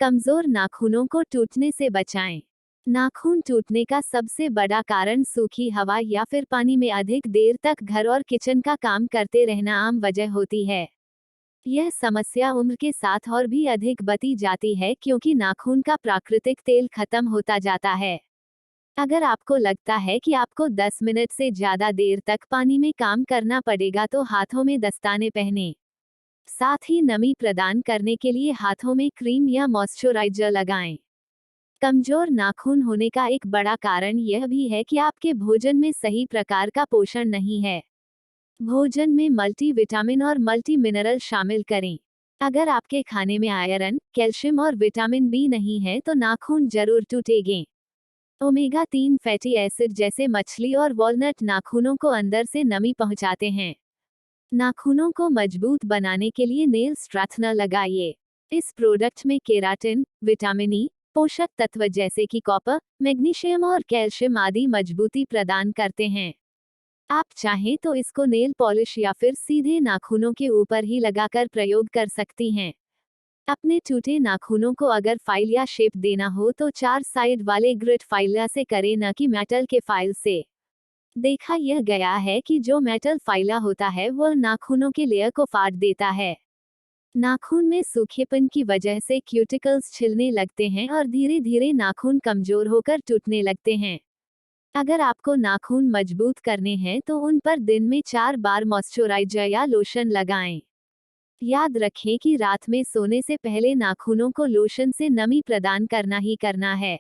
कमजोर नाखूनों को टूटने से बचाएं। नाखून टूटने का सबसे बड़ा कारण सूखी हवा या फिर पानी में अधिक देर तक घर और किचन का काम करते रहना आम वजह होती है। यह समस्या उम्र के साथ और भी अधिक बढ़ती जाती है क्योंकि नाखून का प्राकृतिक तेल खत्म होता जाता है। अगर आपको लगता है कि आपको 10 मिनट से ज्यादा देर तक पानी में काम करना पड़ेगा तो हाथों में दस्ताने पहनें। साथ ही नमी प्रदान करने के लिए हाथों में क्रीम या मॉइस्चराइजर लगाएं। कमजोर नाखून होने का एक बड़ा कारण यह भी है कि आपके भोजन में सही प्रकार का पोषण नहीं है। भोजन में मल्टीविटामिन और मल्टी मिनरल शामिल करें। अगर आपके खाने में आयरन, कैल्शियम और विटामिन बी नहीं है तो नाखून जरूर टूटेंगे। ओमेगा 3 फैटी एसिड जैसे मछली और वॉलनट नाखूनों को अंदर से नमी पहुंचाते हैं। नाखूनों को मजबूत बनाने के लिए नेल स्ट्रेटनर लगाइए। इस प्रोडक्ट में केराटिन, विटामिन ई, पोषक तत्व जैसे कि कॉपर, मैग्नीशियम और कैल्शियम आदि मजबूती प्रदान करते हैं। आप चाहें तो इसको नेल पॉलिश या फिर सीधे नाखूनों के ऊपर ही लगाकर प्रयोग कर सकती हैं। अपने टूटे नाखूनों को अगर फाइल या शेप देना हो तो 4 साइड वाले ग्रिड फाइलर से करें, न कि मेटल के फाइल से। देखा यह गया है कि जो मेटल फाइला होता है वह नाखूनों के लेयर को फाड़ देता है। नाखून में सूखेपन की वजह से क्यूटिकल्स छिलने लगते हैं और धीरे धीरे नाखून कमजोर होकर टूटने लगते हैं। अगर आपको नाखून मजबूत करने हैं तो उन पर दिन में 4 बार मॉइस्चराइजर या लोशन लगाएं। याद रखें कि रात में सोने से पहले नाखूनों को लोशन से नमी प्रदान करना ही करना है।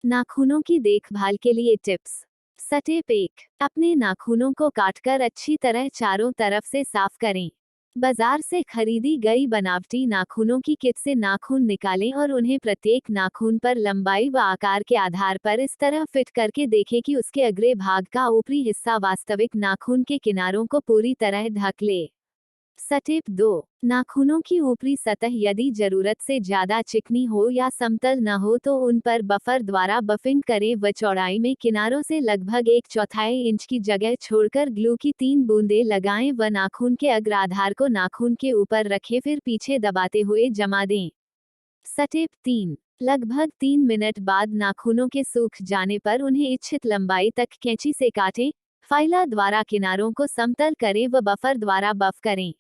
नाखूनों की देखभाल के लिए टिप्स। स्टेप 1, अपने नाखूनों को काटकर अच्छी तरह चारों तरफ से साफ करें। बाजार से खरीदी गई बनावटी नाखूनों की किट से नाखून निकालें और उन्हें प्रत्येक नाखून पर लंबाई व आकार के आधार पर इस तरह फिट करके देखें कि उसके अग्रे भाग का ऊपरी हिस्सा वास्तविक नाखून के किनारों को पूरी तरह ढक ले। स्टेप 2, नाखूनों की ऊपरी सतह यदि जरूरत से ज्यादा चिकनी हो या समतल न हो तो उन पर बफर द्वारा बफिंग करें व चौड़ाई में किनारों से लगभग 1/4 इंच की जगह छोड़कर ग्लू की 3 बूंदें लगाएं व नाखून के अग्र आधार को नाखून के ऊपर रखें, फिर पीछे दबाते हुए जमा दें। स्टेप 3, लगभग 3 मिनट बाद नाखूनों के सूख जाने पर उन्हें इच्छित लंबाई तक कैंची से काटें। फाइलर द्वारा किनारों को समतल करें व बफर द्वारा बफ करें।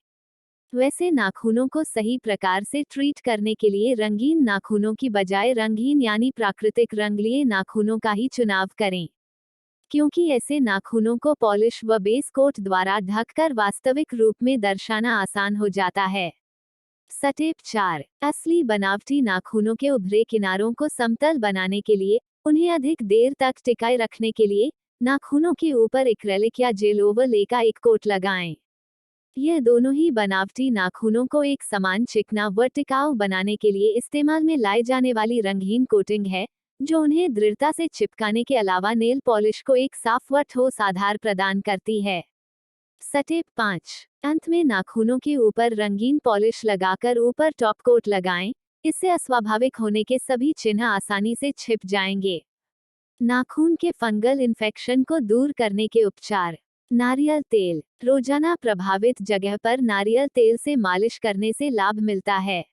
वैसे नाखूनों को सही प्रकार से ट्रीट करने के लिए रंगीन नाखूनों की बजाय रंगहीन यानी प्राकृतिक रंगीन नाखूनों का ही चुनाव करें, क्योंकि ऐसे नाखूनों को पॉलिश व बेस कोट द्वारा ढककर वास्तविक रूप में दर्शाना आसान हो जाता है। स्टेप 4, असली बनावटी नाखूनों के उभरे किनारों को समतल बनाने के लिए उन्हें अधिक देर तक टिकाए रखने के लिए नाखूनों के ऊपर एक्रेलिक या जेल ओवरले का एक कोट लगाएं। यह दोनों ही बनावटी नाखूनों को एक समान चिकना व टिकाऊ बनाने के लिए इस्तेमाल में लाई जाने वाली रंगहीन कोटिंग है, जो उन्हें दृढ़ता से चिपकाने के अलावा नेल पॉलिश को एक साफ व ठोस आधार प्रदान करती है। स्टेप 5, अंत में नाखूनों के ऊपर रंगीन पॉलिश लगाकर ऊपर टॉप कोट लगाएं। इससे अस्वाभाविक होने के सभी चिन्ह आसानी से छिप जाएंगे। नाखून के फंगल इन्फेक्शन को दूर करने के उपचार। नारियल तेल। रोजाना प्रभावित जगह पर नारियल तेल से मालिश करने से लाभ मिलता है।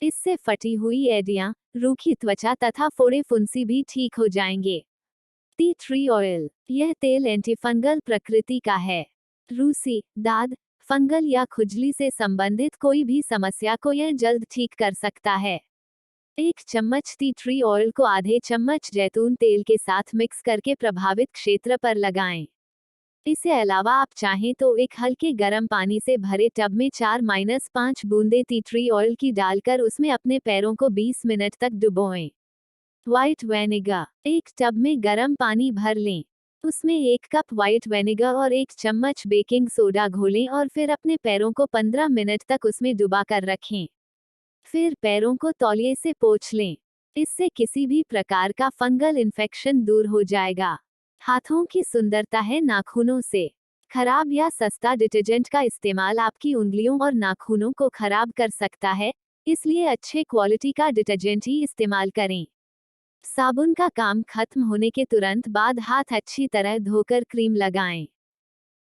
इससे फटी हुई एड़ियां, रूखी त्वचा तथा फोड़े फुंसी भी ठीक हो जाएंगे। Tea tree oil. यह तेल एंटीफंगल प्रकृति का है। रूसी, दाद, फंगल या खुजली से संबंधित कोई भी समस्या को यह जल्द ठीक कर सकता है। 1 चम्मच टी ट्री ऑयल को आधे चम्मच जैतून तेल के साथ मिक्स करके प्रभावित क्षेत्र पर लगाएं। इसके अलावा आप चाहें तो एक हल्के गर्म पानी से भरे टब में 4-5 बूंदे टी ट्री ऑयल की डालकर उसमें अपने पैरों को 20 मिनट तक डुबोएं। White vinegar. एक टब में गर्म पानी भर लें। उसमें 1 कप व्हाइट विनेगर और 1 चम्मच बेकिंग सोडा घोलें और फिर अपने पैरों को 15 मिनट तक उसमें डुबा कर रखें। फिर पैरों को तौलिए से पोंछ लें। इससे किसी भी प्रकार का फंगल इन्फेक्शन दूर हो जाएगा। हाथों की सुंदरता है नाखूनों से। खराब या सस्ता डिटर्जेंट का इस्तेमाल आपकी उंगलियों और नाखूनों को खराब कर सकता है, इसलिए अच्छे क्वालिटी का डिटर्जेंट ही इस्तेमाल करें। साबुन का काम खत्म होने के तुरंत बाद हाथ अच्छी तरह धोकर क्रीम लगाएं।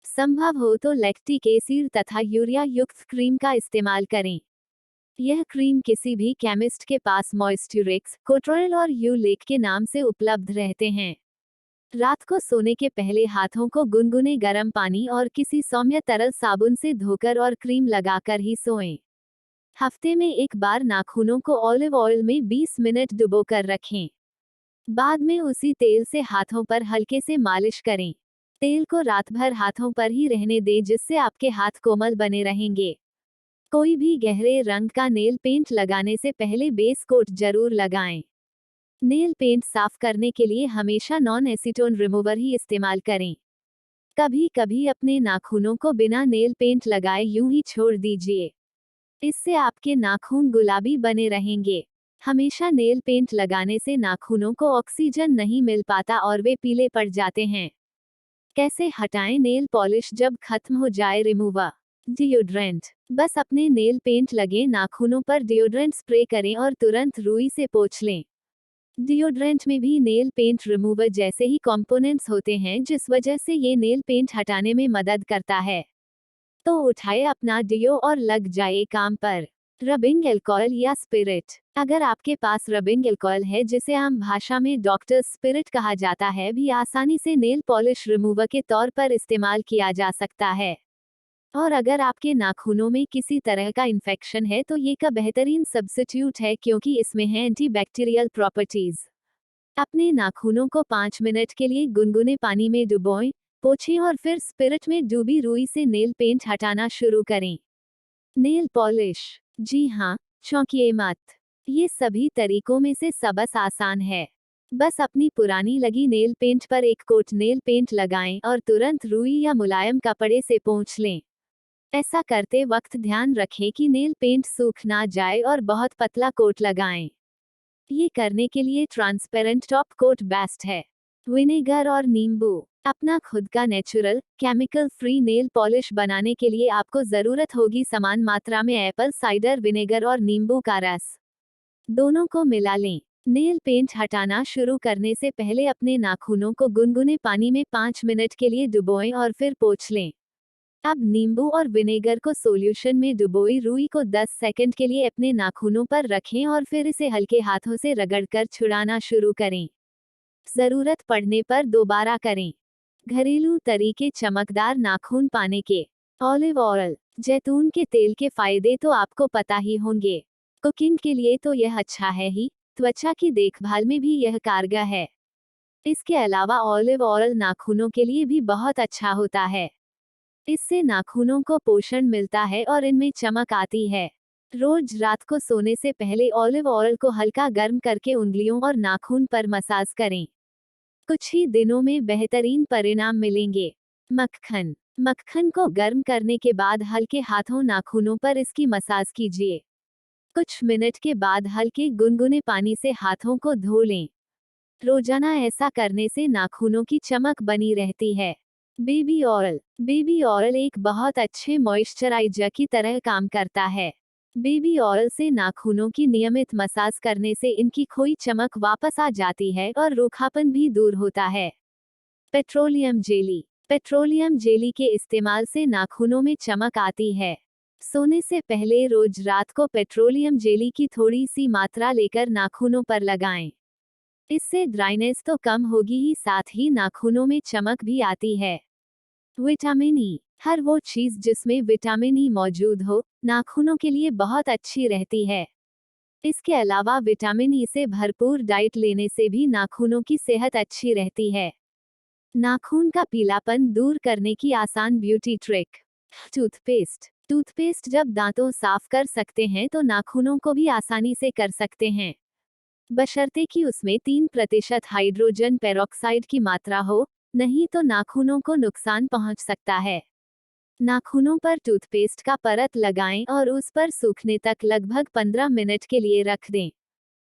संभव हो तो लैक्टिक एसिड तथा यूरिया युक्त क्रीम का इस्तेमाल करें। यह क्रीम किसी भी केमिस्ट के पास मॉइस्चरिक्स, कोट्रोइल और यूलेक के नाम से उपलब्ध रहते हैं। रात को सोने के पहले हाथों को गुनगुने गर्म पानी और किसी सौम्य तरल साबुन से धोकर और क्रीम लगाकर ही सोएं। हफ्ते में एक बार नाखूनों को ऑलिव ऑयल में 20 मिनट डुबोकर रखें। बाद में उसी तेल से हाथों पर हल्के से मालिश करें। तेल को रात भर हाथों पर ही रहने दें, जिससे आपके हाथ कोमल बने रहेंगे। कोई भी गहरे रंग का नेल पेंट लगाने से पहले बेस कोट जरूर लगाएं। नेल पेंट साफ करने के लिए हमेशा नॉन एसीटोन रिमूवर ही इस्तेमाल करें। कभी कभी अपने नाखूनों को बिना नेल पेंट लगाए यूं ही छोड़ दीजिए। इससे आपके नाखून गुलाबी बने रहेंगे। हमेशा नेल पेंट लगाने से नाखूनों को ऑक्सीजन नहीं मिल पाता और वे पीले पड़ जाते हैं। कैसे हटाएं नेल पॉलिश जब खत्म हो जाए रिमूवर? डिओड्रेंट। बस अपने नेल पेंट लगे नाखूनों पर डिओड्रेंट स्प्रे करें और तुरंत रुई से पोंछ लें। डिओड्रेंट में भी नेल पेंट रिमूवर जैसे ही कंपोनेंट्स होते हैं, जिस वजह से ये नेल पेंट हटाने में मदद करता है। तो उठाए अपना डिओ और लग जाए काम पर। रबिंग एल्कोहल या स्पिरिट। अगर आपके पास रबिंग एल्कोहल है, जिसे आम भाषा में डॉक्टर स्पिरिट कहा जाता है, भी आसानी से नेल पॉलिश रिमूवर के तौर पर इस्तेमाल किया जा सकता है। और अगर आपके नाखूनों में किसी तरह का इन्फेक्शन है तो ये का बेहतरीन सब्स्टिट्यूट है, क्योंकि इसमें है एंटीबैक्टीरियल प्रॉपर्टीज। अपने नाखूनों को 5 मिनट के लिए गुनगुने पानी में डुबोएं, पोंछें और फिर स्पिरिट में डूबी रुई से नेल पेंट हटाना शुरू करें। Nail polish. जी हाँ, चौंकिए मत। ये सभी तरीकों में से सबसे आसान है। बस अपनी पुरानी लगी नेल पेंट पर एक कोट नेल पेंट लगाएं और तुरंत रुई या मुलायम कपड़े से पोंछ लें। ऐसा करते वक्त ध्यान रखें कि नेल पेंट सूख ना जाए और बहुत पतला कोट लगाएं। ये करने के लिए ट्रांसपेरेंट टॉप कोट बेस्ट है। विनेगर और नींबू। अपना खुद का natural, chemical free nail polish बनाने के लिए आपको जरूरत होगी समान मात्रा में एप्पल साइडर विनेगर और नींबू का रस। दोनों को मिला लें। नेल पेंट हटाना शुरू करने से पहले अपने नाखूनों को गुनगुने पानी में 5 मिनट के लिए डुबोएं और फिर पोंछ लें। अब नींबू और विनेगर को सॉल्यूशन में डुबोई रुई को 10 सेकंड के लिए अपने नाखूनों पर रखें और फिर इसे हल्के हाथों से रगड़कर छुड़ाना शुरू करें। जरूरत पड़ने पर दोबारा करें। घरेलू तरीके चमकदार नाखून पाने के। Olive oil. जैतून के तेल के फायदे तो आपको पता ही होंगे। कुकिंग के लिए तो यह अच्छा है ही, त्वचा की देखभाल में भी यह कारगर है। इसके अलावा ऑलिव ऑयल नाखूनों के लिए भी बहुत अच्छा होता है। इससे नाखूनों को पोषण मिलता है और इनमें चमक आती है। रोज रात को सोने से पहले ऑलिव ऑयल को हल्का गर्म करके उंगलियों और नाखून पर मसाज करें। कुछ ही दिनों में बेहतरीन परिणाम मिलेंगे। मक्खन। मक्खन को गर्म करने के बाद हल्के हाथों नाखूनों पर इसकी मसाज कीजिए। कुछ मिनट के बाद हल्के गुनगुने पानी से हाथों को धो लें। रोजाना ऐसा करने से नाखूनों की चमक बनी रहती है। Baby oil. बेबी ऑयल एक बहुत अच्छे मॉइस्चराइजर की तरह काम करता है। बेबी ऑयल से नाखूनों की नियमित मसाज करने से इनकी खोई चमक वापस आ जाती है और रूखापन भी दूर होता है। Petroleum jelly. पेट्रोलियम जेली के इस्तेमाल से नाखूनों में चमक आती है। सोने से पहले रोज रात को पेट्रोलियम जेली की थोड़ी सी मात्रा लेकर नाखूनों पर लगाएं। इससे ड्राइनेस तो कम होगी ही, साथ ही नाखूनों में चमक भी आती है। Vitamin E. हर वो चीज जिसमें विटामिन ई मौजूद हो, नाखूनों के लिए बहुत अच्छी रहती है। इसके अलावा विटामिन ई से भरपूर डाइट लेने से भी नाखूनों की सेहत अच्छी रहती है। नाखून का पीलापन दूर करने की आसान ब्यूटी ट्रिक। टूथपेस्ट। टूथपेस्ट जब दांतों साफ कर सकते हैं तो नाखूनों को भी आसानी से कर सकते हैं, बशर्ते कि उसमें 3% हाइड्रोजन पेरोक्साइड की मात्रा हो, नहीं तो नाखूनों को नुकसान पहुंच सकता है। नाखूनों पर टूथपेस्ट का परत लगाएं और उस पर सूखने तक लगभग 15 मिनट के लिए रख दें।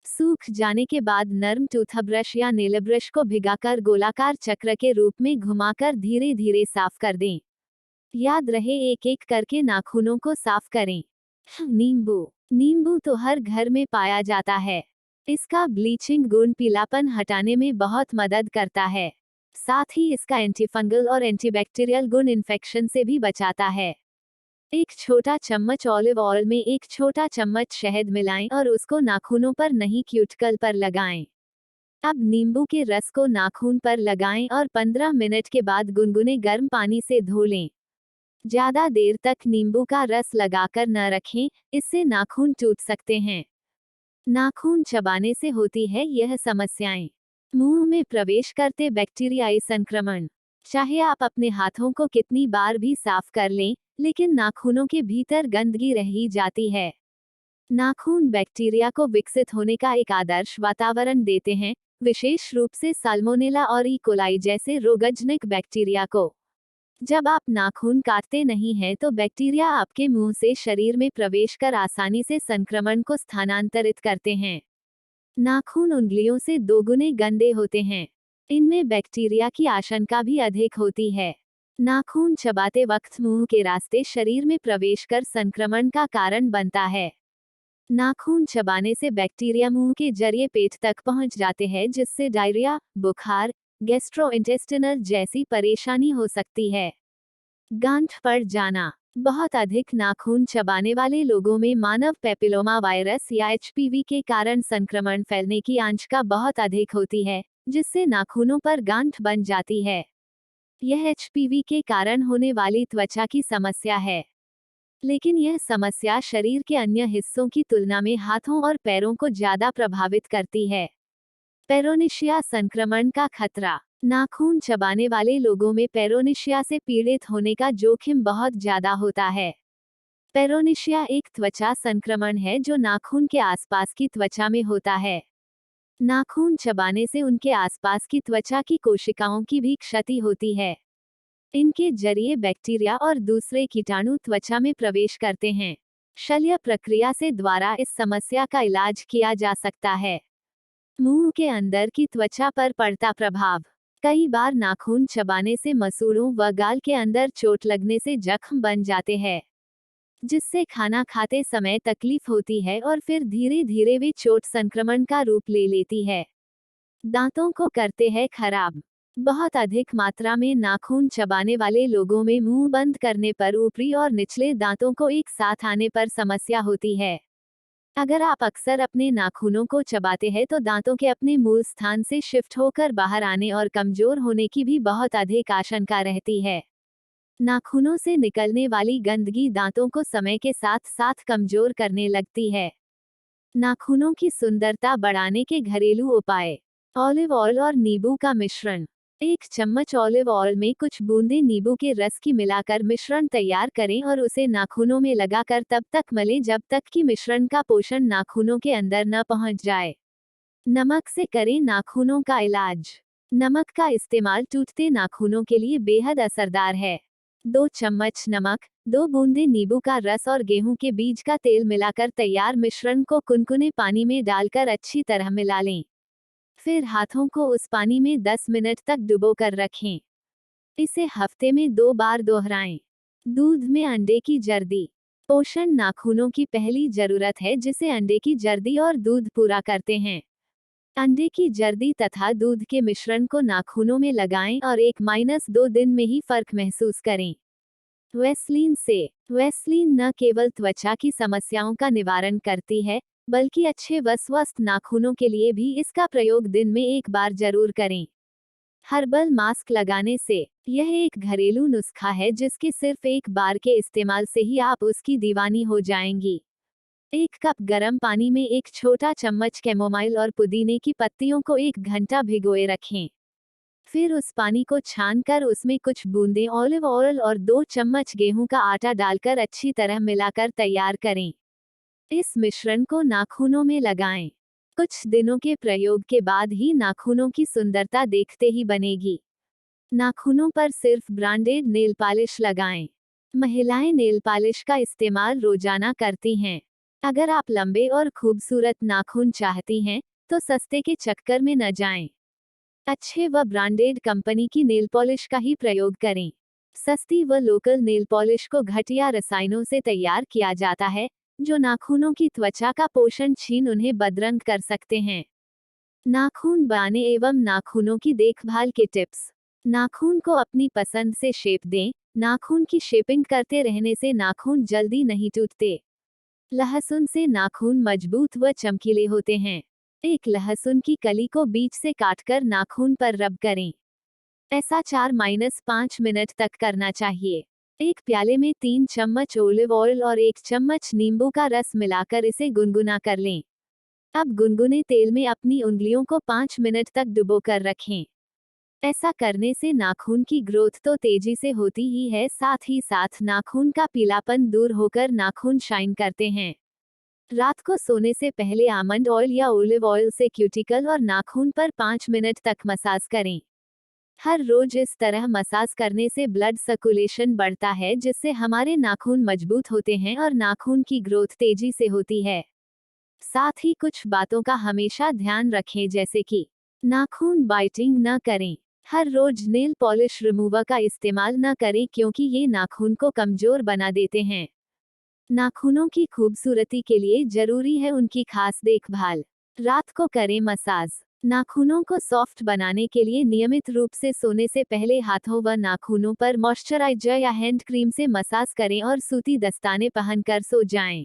सूख जाने के बाद नर्म टूथब्रश या नेल ब्रश को भिगाकर गोलाकार चक्र के रूप में घुमाकर धीरे धीरे साफ कर दें। याद रहे, एक एक करके नाखूनों को साफ करें। नींबू। नींबू तो हर घर में पाया जाता है। इसका ब्लीचिंग गुण पीलापन हटाने में बहुत मदद करता है। साथ ही इसका एंटीफंगल और एंटीबैक्टीरियल गुण इन्फेक्शन से भी बचाता है। एक छोटा चम्मच ऑलिव ऑयल में एक छोटा चम्मच शहद मिलाएं और उसको नाखूनों पर नहीं क्यूटिकल पर लगाएं। अब नींबू के रस को नाखून पर लगाएं और 15 मिनट के बाद गुनगुने गर्म पानी से धो लें। ज्यादा देर तक नींबू का रस लगाकर न रखें, इससे नाखून टूट सकते हैं। नाखून चबाने से होती है यह समस्याएं। मुंह में प्रवेश करते बैक्टीरियाई संक्रमण। चाहे आप अपने हाथों को कितनी बार भी साफ कर लें, लेकिन नाखूनों के भीतर गंदगी रह ही जाती है। नाखून बैक्टीरिया को विकसित होने का एक आदर्श वातावरण देते हैं, विशेष रूप से साल्मोनेला और ई कोलाई जैसे रोगजनक बैक्टीरिया को। जब आप नाखून काटते नहीं हैं तो बैक्टीरिया आपके मुंह से शरीर में प्रवेश कर आसानी से संक्रमण को स्थानांतरित करते हैं। नाखून उंगलियों से दोगुने गंदे होते हैं। इनमें बैक्टीरिया की आशंका भी अधिक होती है। नाखून चबाते वक्त मुंह के रास्ते शरीर में प्रवेश कर संक्रमण का कारण बनता है। नाखून चबाने से बैक्टीरिया मुंह के जरिए पेट तक पहुंच जाते हैं, जिससे डायरिया, बुखार, गैस्ट्रोइंटेस्टिनल जैसी परेशानी हो सकती है। गांठ पड़ जाना। बहुत अधिक नाखून चबाने वाले लोगों में मानव पेपिलोमा वायरस या एचपीवी के कारण संक्रमण फैलने की आशंका बहुत अधिक होती है, जिससे नाखूनों पर गांठ बन जाती है। यह एचपीवी के कारण होने वाली त्वचा की समस्या है, लेकिन यह समस्या शरीर के अन्य हिस्सों की तुलना में हाथों और पैरों को ज्यादा प्रभावित करती है। पेरोनिशिया संक्रमण का खतरा। नाखून चबाने वाले लोगों में पेरोनिशिया से पीड़ित होने का जोखिम बहुत ज्यादा होता है। पेरोनिशिया एक त्वचा संक्रमण है जो नाखून के आसपास की त्वचा में होता है। नाखून चबाने से उनके आसपास की त्वचा की कोशिकाओं की भी क्षति होती है। इनके जरिए बैक्टीरिया और दूसरे कीटाणु त्वचा में प्रवेश करते हैं। शल्य प्रक्रिया से द्वारा इस समस्या का इलाज किया जा सकता है। मुंह के अंदर की त्वचा पर पड़ता प्रभाव। कई बार नाखून चबाने से मसूड़ों व गाल के अंदर चोट लगने से जख्म बन जाते हैं, जिससे खाना खाते समय तकलीफ होती है और फिर धीरे धीरे वे चोट संक्रमण का रूप ले लेती है। दांतों को करते हैं खराब। बहुत अधिक मात्रा में नाखून चबाने वाले लोगों में मुंह बंद करने पर ऊपरी और निचले दांतों को एक साथ आने पर समस्या होती है। अगर आप अक्सर अपने नाखूनों को चबाते हैं तो दांतों के अपने मूल स्थान से शिफ्ट होकर बाहर आने और कमजोर होने की भी बहुत अधिक आशंका रहती है। नाखूनों से निकलने वाली गंदगी दांतों को समय के साथ साथ कमजोर करने लगती है। नाखूनों की सुंदरता बढ़ाने के घरेलू उपाय। ऑलिव ऑयल और नींबू का मिश्रण। 1 चम्मच ऑलिव ऑयल में कुछ बूंदे नींबू के रस की मिलाकर मिश्रण तैयार करें और उसे नाखूनों में लगाकर तब तक मलें जब तक कि मिश्रण का पोषण नाखूनों के अंदर न पहुंच जाए। नमक से करें नाखूनों का इलाज। नमक का इस्तेमाल टूटते नाखूनों के लिए बेहद असरदार है। 2 चम्मच नमक, 2 बूंदे नींबू का रस और गेहूं के बीज का तेल मिलाकर तैयार मिश्रण को कुनकुने पानी में डालकर अच्छी तरह मिला लें। फिर हाथों को उस पानी में 10 मिनट तक डुबो कर रखें। इसे हफ्ते में 2 बार दोहराएं। दूध में अंडे की जर्दी। पोषण नाखूनों की पहली जरूरत है जिसे अंडे की जर्दी और दूध पूरा करते हैं। अंडे की जर्दी तथा दूध के मिश्रण को नाखूनों में लगाएं और 1-2 दिन में ही फर्क महसूस करें। वैसलीन से। वैसलीन न केवल त्वचा की समस्याओं का निवारण करती है, बल्कि अच्छे व स्वस्थ नाखूनों के लिए भी इसका प्रयोग दिन में 1 बार जरूर करें। हर्बल मास्क लगाने से। यह एक घरेलू नुस्खा है जिसके सिर्फ 1 बार के इस्तेमाल से ही आप उसकी दीवानी हो जाएंगी। 1 कप गर्म पानी में 1 छोटा चम्मच कैमोमाइल और पुदीने की पत्तियों को 1 घंटा भिगोए रखें। फिर उस पानी को छानकर उसमें कुछ बूंदे ऑलिव ऑयल और 2 चम्मच गेहूं का आटा डालकर अच्छी तरह मिलाकर तैयार करें। इस मिश्रण को नाखूनों में लगाएं। कुछ दिनों के प्रयोग के बाद ही नाखूनों की सुंदरता देखते ही बनेगी। नाखूनों पर सिर्फ ब्रांडेड नेल पॉलिश लगाएं। महिलाएं नेल पॉलिश का इस्तेमाल रोजाना करती हैं। अगर आप लंबे और खूबसूरत नाखून चाहती हैं, तो सस्ते के चक्कर में न जाएं। अच्छे व ब्रांडेड कंपनी की नेल पॉलिश का ही प्रयोग करें। सस्ती व लोकल नेल पॉलिश को घटिया रसायनों से तैयार किया जाता है, जो नाखूनों की त्वचा का पोषण छीन उन्हें बदरंग कर सकते हैं। नाखून बनाने एवं नाखूनों की देखभाल के टिप्स। नाखून को अपनी पसंद से शेप दें, नाखून की शेपिंग करते रहने से नाखून जल्दी नहीं टूटते। लहसुन से नाखून मजबूत व चमकीले होते हैं। एक लहसुन की कली को बीच से काटकर नाखून पर रब करें। ऐसा 4-5 मिनट तक करना चाहिए। एक प्याले में 3 चम्मच ओलिव ऑयल और 1 चम्मच नींबू का रस मिलाकर इसे गुनगुना कर लें। अब गुनगुने तेल में अपनी उंगलियों को 5 मिनट तक डुबोकर रखें। ऐसा करने से नाखून की ग्रोथ तो तेजी से होती ही है, साथ ही साथ नाखून का पीलापन दूर होकर नाखून शाइन करते हैं। रात को सोने से पहले आमंड ऑयल या ओलिव ऑयल से क्यूटिकल और नाखून पर 5 मिनट तक मसाज करें। हर रोज इस तरह मसाज करने से ब्लड सर्कुलेशन बढ़ता है, जिससे हमारे नाखून मजबूत होते हैं और नाखून की ग्रोथ तेजी से होती है। साथ ही कुछ बातों का हमेशा ध्यान रखें, जैसे कि नाखून बाइटिंग न करें। हर रोज नेल पॉलिश रिमूवर का इस्तेमाल न करें, क्योंकि ये नाखून को कमजोर बना देते हैं। नाखूनों की खूबसूरती के लिए जरूरी है उनकी खास देखभाल। रात को करें मसाज। नाखूनों को सॉफ्ट बनाने के लिए नियमित रूप से सोने से पहले हाथों व नाखूनों पर मॉइस्चराइजर या हैंड क्रीम से मसाज करें और सूती दस्ताने पहनकर सो जाएं।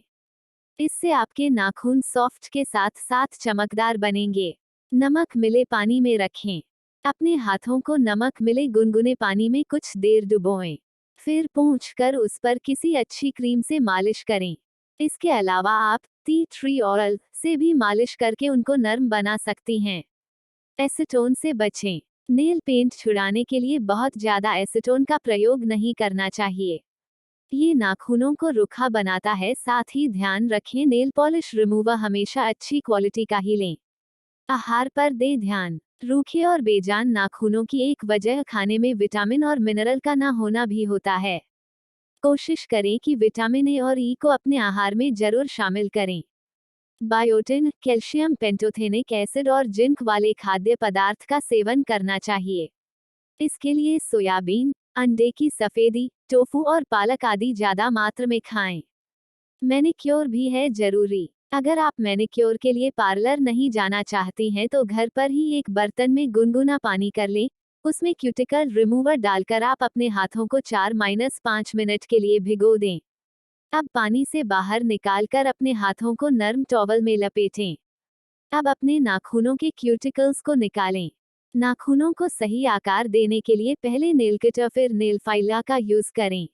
इससे आपके नाखून सॉफ्ट के साथ साथ चमकदार बनेंगे। नमक मिले पानी में रखें। अपने हाथों को नमक मिले गुनगुने पानी में कुछ देर डुबोएं। फिर पोंछकर उस पर किसी अच्छी क्रीम से मालिश करें। इसके अलावा आप टी ट्री ऑयल से भी मालिश करके उनको नरम बना सकती हैं। एसीटोन से बचें। नेल पेंट छुड़ाने के लिए बहुत ज्यादा एसीटोन का प्रयोग नहीं करना चाहिए। ये नाखूनों को रुखा बनाता है। साथ ही ध्यान रखें, नेल पॉलिश रिमूवर हमेशा अच्छी क्वालिटी का ही लें। आहार पर दें ध्यान। रूखे और बेजान नाखूनों की एक वजह खाने में विटामिन और मिनरल का ना होना भी होता है। कोशिश करें कि विटामिन ए और ई को अपने आहार में जरूर शामिल करें। बायोटिन, कैल्शियम, पेंटोथेनिक एसिड और जिंक वाले खाद्य पदार्थ का सेवन करना चाहिए। इसके लिए सोयाबीन, अंडे की सफेदी, टोफू और पालक आदि ज्यादा मात्रा में खाएं। मैनिक्योर भी है जरूरी। अगर आप मैनिक्योर के लिए पार्लर नहीं जाना चाहती हैं तो घर पर ही एक बर्तन में गुनगुना पानी कर लें। उसमें क्यूटिकल रिमूवर डालकर आप अपने हाथों को 4-5 मिनट के लिए भिगो दें। अब पानी से बाहर निकालकर अपने हाथों को नरम टॉवल में लपेटें। अब अपने नाखूनों के क्यूटिकल्स को निकालें। नाखूनों को सही आकार देने के लिए पहले नेल कटर फिर नेल फाइलर का यूज करें।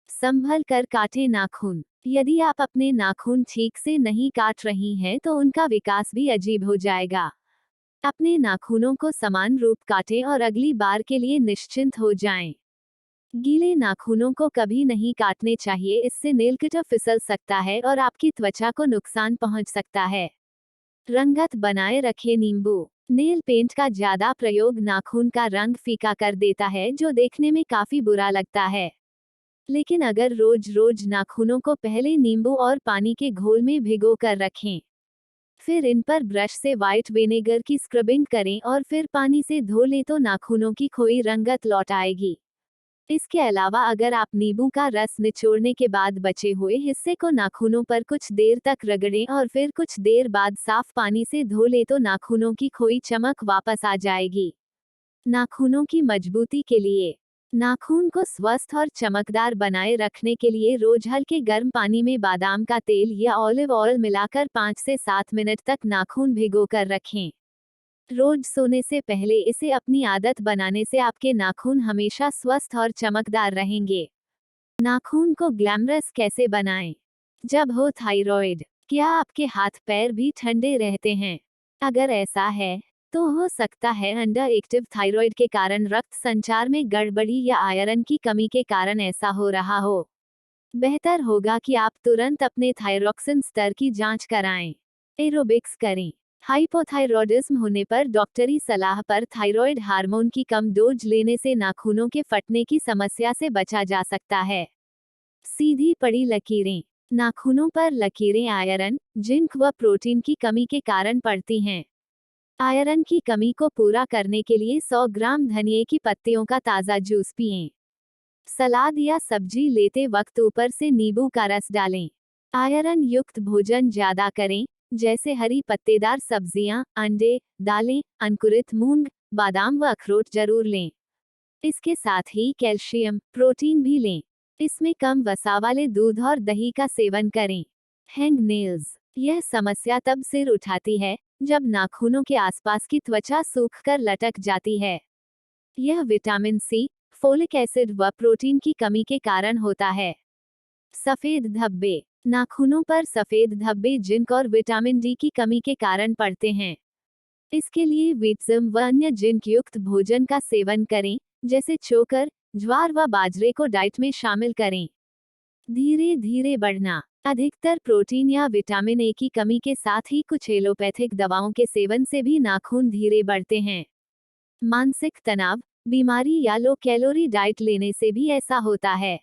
संभल कर काटें नाखून। यदि आप अपने नाखून ठीक से नहीं काट रही हैं तो उनका विकास भी अजीब हो जाएगा। अपने नाखूनों को समान रूप काटें और अगली बार के लिए निश्चिंत हो जाएं। गीले नाखूनों को कभी नहीं काटने चाहिए, इससे नेल कटर फिसल सकता है और आपकी त्वचा को नुकसान पहुंच सकता है। रंगत बनाए रखें। नींबू। नेल पेंट का ज्यादा प्रयोग नाखून का रंग फीका कर देता है, जो देखने में काफी बुरा लगता है। लेकिन अगर रोज रोज नाखूनों को पहले नींबू और पानी के घोल में भिगो कर रखें, फिर इन पर ब्रश से व्हाइट विनेगर की स्क्रबिंग करें और फिर पानी से धो लें तो नाखूनों की खोई रंगत लौट आएगी। इसके अलावा अगर आप नींबू का रस निचोड़ने के बाद बचे हुए हिस्से को नाखूनों पर कुछ देर तक रगड़ें और फिर कुछ देर बाद साफ पानी से धो लें तो नाखूनों की खोई चमक वापस आ जाएगी। नाखूनों की मजबूती के लिए। नाखून को स्वस्थ और चमकदार बनाए रखने के लिए रोज हल्के गर्म पानी में बादाम का तेल या ऑलिव ऑयल मिलाकर 5 से 7 मिनट तक नाखून भिगोकर रखें। रोज सोने से पहले इसे अपनी आदत बनाने से आपके नाखून हमेशा स्वस्थ और चमकदार रहेंगे। नाखून को ग्लैमरस कैसे बनाएं? जब हो थायराइड, क्या आपके हाथ पैर भी ठंडे रहते हैं? अगर ऐसा है तो हो सकता है अंडर एक्टिव थायराइड के कारण रक्त संचार में गड़बड़ी या आयरन की कमी के कारण ऐसा हो रहा हो। बेहतर होगा कि आप तुरंत अपने थायरॉक्सिन स्तर की जांच कराएं। एरोबिक्स करें। हाइपोथायरॉयडिज्म होने पर डॉक्टरी सलाह पर थायराइड हार्मोन की कम डोज लेने से नाखूनों के फटने की समस्या से बचा जा सकता है। सीधी पड़ी लकीरें। नाखूनों पर लकीरें आयरन, जिंक व प्रोटीन की कमी के कारण पड़ती हैं। आयरन की कमी को पूरा करने के लिए 100 ग्राम धनिये की पत्तियों का ताज़ा जूस पिएं। सलाद या सब्जी लेते वक्त ऊपर से नींबू का रस डालें। आयरन युक्त भोजन ज्यादा करें, जैसे हरी पत्तेदार सब्जियां, अंडे, दालें, अंकुरित मूंग, बादाम व अखरोट जरूर लें। इसके साथ ही कैल्शियम, प्रोटीन भी लें। इसमें कम वसा वाले दूध और दही का सेवन करें। हैंग नेल्स, यह समस्या तब सिर उठाती है जब नाखूनों के आसपास की त्वचा सूखकर लटक जाती है। यह विटामिन सी, फोलिक एसिड व प्रोटीन की कमी के कारण होता है। सफेद धब्बे, नाखूनों पर सफेद धब्बे जिंक और विटामिन डी की कमी के कारण पड़ते हैं। इसके लिए विटज़िम व अन्य जिंक युक्त भोजन का सेवन करें, जैसे चोकर, ज्वार व बाजरे को डाइट में शामिल करें। धीरे धीरे बढ़ना, अधिकतर प्रोटीन या विटामिन ए की कमी के साथ ही कुछ एलोपैथिक दवाओं के सेवन से भी नाखून धीरे बढ़ते हैं। मानसिक तनाव, बीमारी या लो कैलोरी डाइट लेने से भी ऐसा होता है।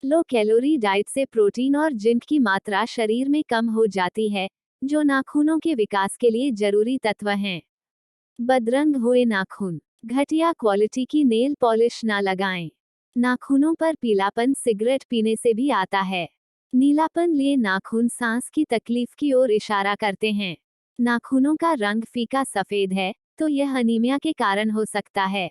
लो कैलोरी डाइट से प्रोटीन और जिंक की मात्रा शरीर में कम हो जाती है, जो नाखूनों के विकास के लिए जरूरी तत्व हैं। बदरंग हुए नाखून, घटिया क्वालिटी की नेल पॉलिश ना लगाएं। नाखूनों पर पीलापन सिगरेट पीने से भी आता है। नीलापन लिए नाखून सांस की तकलीफ की ओर इशारा करते हैं। नाखूनों का रंग फीका सफेद है, तो यह अनीमिया के कारण हो सकता है।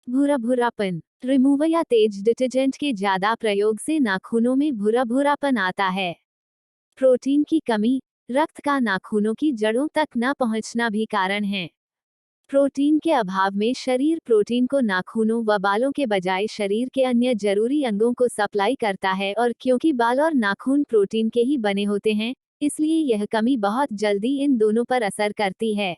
भूरा भूरापन, रिमूवर या तेज डिटर्जेंट के ज्यादा प्रयोग से नाखूनों में भूरा भूरापन आता है। प्रोटीन की कमी, रक्त का नाखूनों की जड़ों तक न पहुंचना भी कारण है। प्रोटीन के अभाव में शरीर प्रोटीन को नाखूनों व बालों के बजाय शरीर के अन्य जरूरी अंगों को सप्लाई करता है, और क्योंकि बाल और नाखून प्रोटीन के ही बने होते हैं, इसलिए यह कमी बहुत जल्दी इन दोनों पर असर करती है।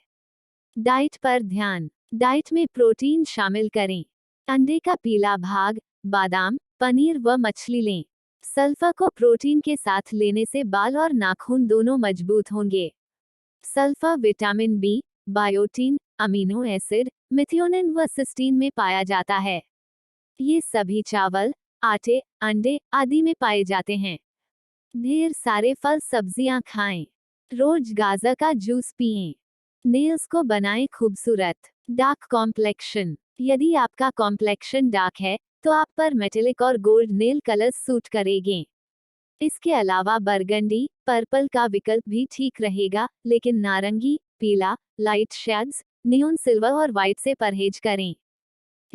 डाइट पर ध्यान, डाइट में प्रोटीन शामिल करें। अंडे का पीला भाग, बादाम, पनीर व मछली लें। सल्फर को प्रोटीन के साथ लेने से बाल और नाखून दोनों मजबूत होंगे। Sulphur vitamin B, biotin, amino acid, methionine व सिस्टीन में पाया जाता है। ये सभी चावल, आटे, अंडे आदि में पाए जाते हैं। ढेर सारे फल सब्जियां खाएं। रोज गाजर का जूस पिएं। नेल्स को बनाएं खूबसूरत। डार्क कॉम्प्लेक्शन, यदि आपका कॉम्प्लेक्शन डार्क है तो आप पर मेटेलिक और गोल्ड नेल कलर्स सूट करेंगे। इसके अलावा बरगंडी, पर्पल का विकल्प भी ठीक रहेगा, लेकिन नारंगी, पीला, लाइट शेड्स, नियॉन सिल्वर और व्हाइट से परहेज करें।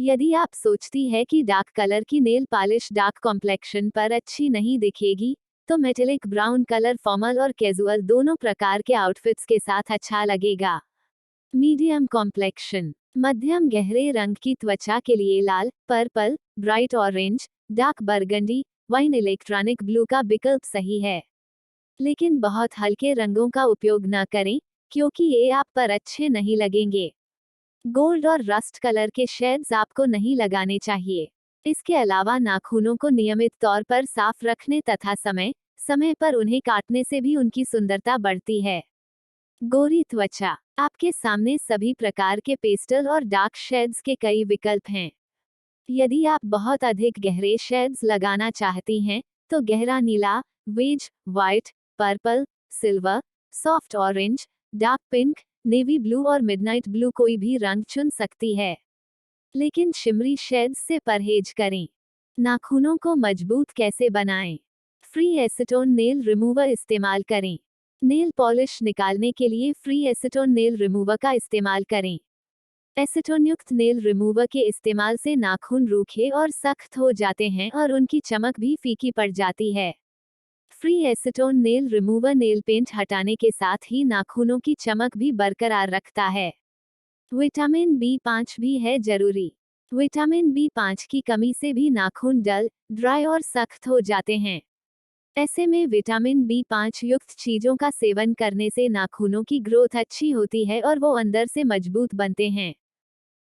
यदि आप सोचती है कि डार्क कलर की नेल पॉलिश डार्क कॉम्प्लेक्शन पर अच्छी नहीं दिखेगी, तो मेटेलिक ब्राउन कलर फॉर्मल और कैजुअल दोनों प्रकार के आउटफिट्स के साथ अच्छा लगेगा। मीडियम कॉम्प्लेक्शन, मध्यम गहरे रंग की त्वचा के लिए लाल, purple, bright orange, dark burgundy, wine electronic blue का विकल्प सही है। लेकिन बहुत हल्के रंगों का उपयोग न करें, क्योंकि ये आप पर अच्छे नहीं लगेंगे। गोल्ड और रस्ट कलर के शेड्स आपको नहीं लगाने चाहिए। इसके अलावा नाखूनों को नियमित तौर पर साफ रखने तथा समय समय पर उन्हें काटने से भी उनकी सुंदरता बढ़ती है। गोरी त्वचा, आपके सामने सभी प्रकार के पेस्टल और डार्क शेड्स के कई विकल्प हैं। यदि आप बहुत अधिक गहरे शेड्स लगाना चाहती हैं, तो गहरा नीला, beige, white, purple, silver, soft orange, dark pink, navy blue और मिडनाइट ब्लू कोई भी रंग चुन सकती है। लेकिन शिमरी शेड्स से परहेज करें। नाखूनों को मजबूत कैसे बनाएं? फ्री एसीटोन नेल रिमूवर इस्तेमाल करें। नेल पॉलिश निकालने के लिए फ्री एसीटोन नेल रिमूवर का इस्तेमाल करें। एसीटोन युक्त नेल रिमूवर के इस्तेमाल से नाखून रूखे और सख्त हो जाते हैं और उनकी चमक भी फीकी पड़ जाती है। Free acetone nail remover nail paint हटाने के साथ ही नाखूनों की चमक भी बरकरार रखता है। विटामिन B5 भी है जरूरी। विटामिन B5 की कमी से भी नाखून डल, ड्राई और सख्त हो जाते हैं। ऐसे में विटामिन B5 युक्त चीजों का सेवन करने से नाखूनों की ग्रोथ अच्छी होती है और वो अंदर से मजबूत बनते हैं।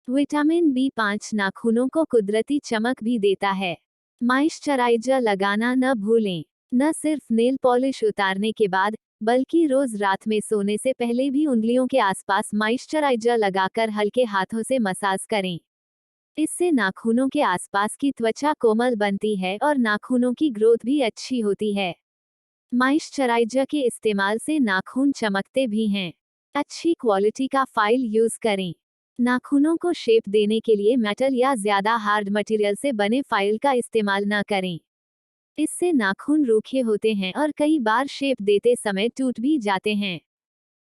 विटामिन B5 नाखूनों को कुदरती चमक भी देता है। मॉइस्चराइजर लगाना न भूलें। न सिर्फ नेल पॉलिश उतारने के बाद, बल्कि रोज रात में सोने से पहले भी उंगलियों के आसपास मॉइस्चराइजर लगाकर हल्के हाथों से मसाज करें। इससे नाखूनों के आसपास की त्वचा कोमल बनती है और नाखूनों की ग्रोथ भी अच्छी होती है। मॉइस्चराइजर के इस्तेमाल से नाखून चमकते भी हैं। अच्छी क्वालिटी का फाइल यूज करें। नाखूनों को शेप देने के लिए मेटल या ज्यादा हार्ड मटेरियल से बने फाइल का इस्तेमाल न करें। इससे नाखून रूखे होते हैं और कई बार शेप देते समय टूट भी जाते हैं।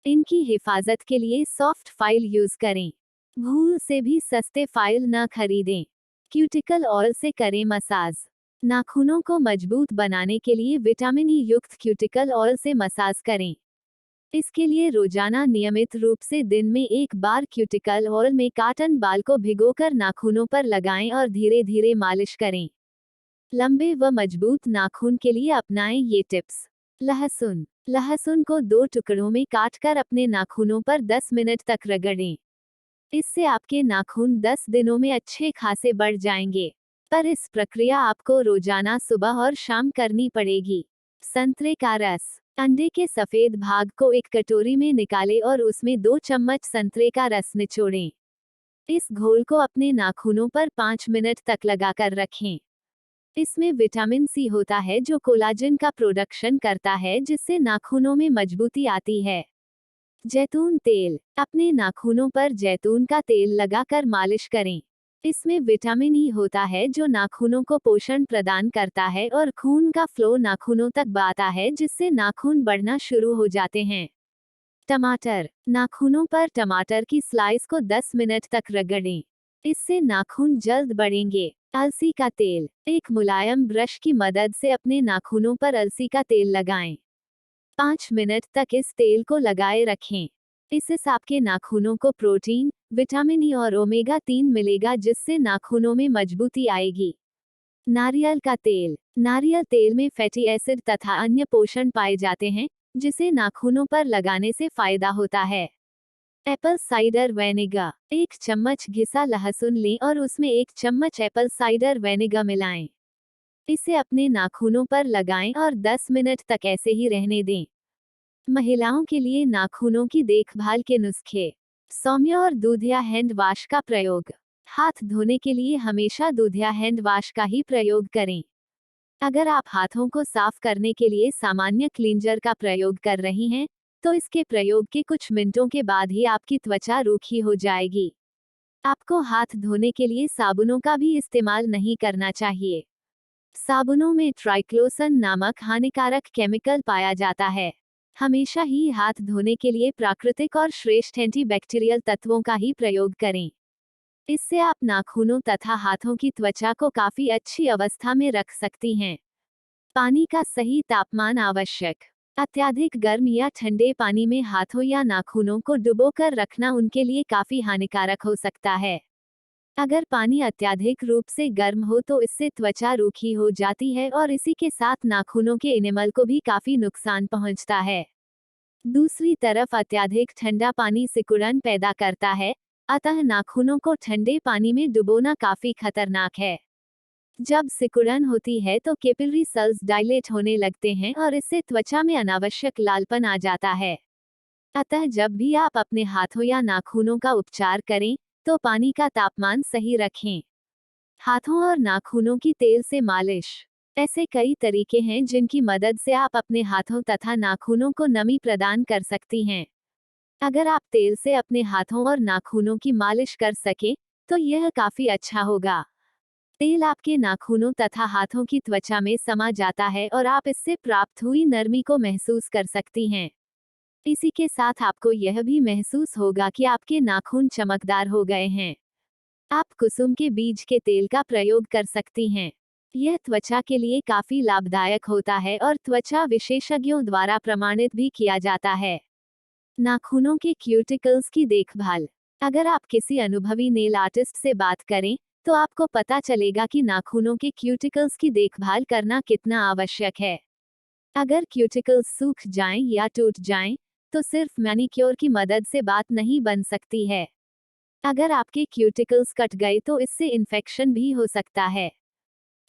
इनकी हिफाजत के लिए सॉफ्ट फाइल यूज करें। भूल से भी सस्ते फाइल न खरीदें। क्यूटिकल ऑयल से करें मसाज। नाखूनों को मजबूत बनाने के लिए विटामिन ई युक्त क्यूटिकल ऑयल से मसाज करें। इसके लिए रोजाना नियमित रूप से दिन में एक बार क्यूटिकल ऑयल में कॉटन बाल को भिगोकर नाखूनों पर लगाएं और धीरे धीरे मालिश करें। लंबे व मजबूत नाखून के लिए अपनाएं ये टिप्स। लहसुन को 2 टुकड़ों में काटकर अपने नाखूनों पर 10 मिनट तक रगड़ें। इससे आपके नाखून 10 दिनों में अच्छे खासे बढ़ जाएंगे, पर इस प्रक्रिया आपको रोजाना सुबह और शाम करनी पड़ेगी। संतरे का रस। अंडे के सफेद भाग को एक कटोरी में निकालें और उसमें 2 चम्मच संतरे का रस निचोड़ें। इस घोल को अपने नाखूनों पर 5 मिनट तक लगाकर रखें। इसमें विटामिन सी होता है जो कोलाजन का प्रोडक्शन करता है, जिससे नाखूनों में मजबूती आती है। जैतून तेल। अपने नाखूनों पर जैतून का तेल लगाकर मालिश करें। इसमें विटामिन ई होता है जो नाखूनों को पोषण प्रदान करता है और खून का फ्लो नाखूनों तक आता है, जिससे नाखून बढ़ना शुरू हो जाते हैं। टमाटर। नाखूनों पर टमाटर की स्लाइस को 10 मिनट तक रगड़ें। इससे नाखून जल्द बढ़ेंगे। अलसी का तेल। एक मुलायम ब्रश की मदद से अपने नाखूनों पर अलसी का तेल लगाएं। 5 मिनट तक इस तेल को लगाए रखें। इससे आपके नाखूनों को प्रोटीन, विटामिन ई और ओमेगा 3 मिलेगा, जिससे नाखूनों में मजबूती आएगी। नारियल का तेल। नारियल तेल में फैटी एसिड तथा अन्य पोषण पाए जाते हैं, जिसे नाखूनों पर लगाने से फायदा होता है। Apple cider vinegar. 1 चम्मच घिसा लहसुन लें और उसमें 1 चम्मच एप्पल साइडर विनेगर मिलाएं। इसे अपने नाखूनों पर लगाएं और 10 मिनट तक ऐसे ही रहने दें। महिलाओं के लिए नाखूनों की देखभाल के नुस्खे। सौम्य और दूधिया हैंड वॉश का प्रयोग। हाथ धोने के लिए हमेशा दूधिया हैंड वॉश का ही प्रयोग करें। अगर आप हाथों को साफ करने के लिए सामान्य क्लींजर का प्रयोग कर रही हैं, तो इसके प्रयोग के कुछ मिनटों के बाद ही आपकी त्वचा रूखी हो जाएगी। आपको हाथ धोने के लिए साबुनों का भी इस्तेमाल नहीं करना चाहिए। साबुनों में ट्राइक्लोसन नामक हानिकारक केमिकल पाया जाता है। हमेशा ही हाथ धोने के लिए प्राकृतिक और श्रेष्ठ एंटीबैक्टीरियल तत्वों का ही प्रयोग करें। इससे आप नाखूनों तथा हाथों की त्वचा को काफी अच्छी अवस्था में रख सकती हैं। पानी का सही तापमान आवश्यक। अत्यधिक गर्म या ठंडे पानी में हाथों या नाखूनों को डुबोकर रखना उनके लिए काफी हानिकारक हो सकता है। अगर पानी अत्यधिक रूप से गर्म हो तो इससे त्वचा रूखी हो जाती है और इसी के साथ नाखूनों के इनेमल को भी काफी नुकसान पहुंचता है। दूसरी तरफ अत्यधिक ठंडा पानी सिकुड़न पैदा करता है, अतः नाखूनों को ठंडे पानी में डुबोना काफी खतरनाक है। जब सिकुड़न होती है तो कैपिलरी सेल्स डायलेट होने लगते हैं और इससे त्वचा में अनावश्यक लालपन आ जाता है। अतः जब भी आप अपने हाथों या नाखूनों का उपचार करें, तो पानी का तापमान सही रखें। हाथों और नाखूनों की तेल से मालिश। ऐसे कई तरीके हैं जिनकी मदद से आप अपने हाथों तथा नाखूनों को नमी प्रदान कर सकती हैं। अगर आप तेल से अपने हाथों और नाखूनों की मालिश कर सकें, तो यह काफी अच्छा होगा। तेल आपके नाखूनों तथा हाथों की त्वचा में समा जाता है और आप इससे प्राप्त हुई नरमी को महसूस कर सकती हैं। इसी के साथ आपको यह भी महसूस होगा कि आपके नाखून चमकदार हो गए हैं। आप कुसुम के बीज के तेल का प्रयोग कर सकती हैं। यह त्वचा के लिए काफी लाभदायक होता है और त्वचा विशेषज्ञों द्वारा प्रमाणित भी किया जाता है। नाखूनों के क्यूटिकल्स की देखभाल। अगर आप किसी अनुभवी नेल आर्टिस्ट से बात करें, तो आपको पता चलेगा कि नाखूनों के क्यूटिकल्स की देखभाल करना कितना आवश्यक है। अगर क्यूटिकल्स सूख जाएं या टूट जाएं, तो सिर्फ मैनिक्योर की मदद से बात नहीं बन सकती है। अगर आपके क्यूटिकल्स कट गए तो इससे इन्फेक्शन भी हो सकता है।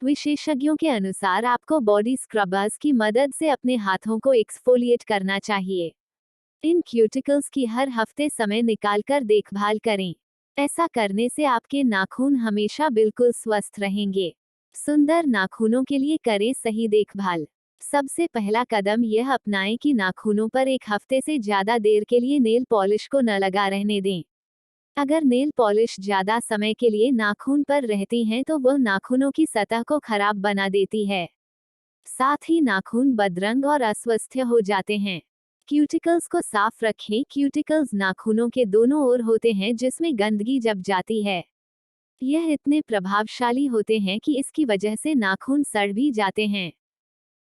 विशेषज्ञों के अनुसार आपको बॉडी स्क्रबर्स की मदद से अपने हाथों को एक्सफोलिएट करना चाहिए। इन क्यूटिकल्स की हर हफ्ते समय निकालकर देखभाल करें। ऐसा करने से आपके नाखून हमेशा बिल्कुल स्वस्थ रहेंगे। सुंदर नाखूनों के लिए करें सही देखभाल। सबसे पहला कदम यह अपनाएं कि नाखूनों पर 1 हफ्ते से ज्यादा देर के लिए नेल पॉलिश को न लगा रहने दें। अगर नेल पॉलिश ज्यादा समय के लिए नाखून पर रहती हैं तो वह नाखूनों की सतह को खराब बना देती है। साथ ही नाखून बदरंग और अस्वस्थ हो जाते हैं। क्यूटिकल्स को साफ रखें। क्यूटिकल्स नाखूनों के दोनों ओर होते हैं जिसमें गंदगी जम जाती है। यह इतने प्रभावशाली होते हैं कि इसकी वजह से नाखून सड़ भी जाते हैं।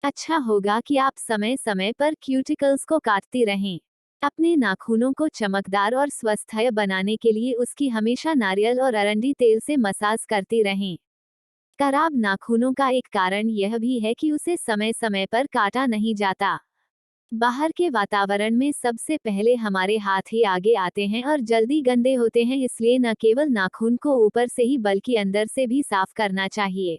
अच्छा होगा कि आप समय समय पर क्यूटिकल्स को काटती रहें। अपने नाखूनों को चमकदार और स्वस्थ बनाने के लिए उसकी हमेशा नारियल और अरंडी तेल से मसाज करती रहें। खराब नाखूनों का एक कारण यह भी है कि उसे समय समय पर काटा नहीं जाता। बाहर के वातावरण में सबसे पहले हमारे हाथ ही आगे आते हैं और जल्दी गंदे होते हैं, इसलिए न केवल नाखून को ऊपर से ही बल्कि अंदर से भी साफ करना चाहिए।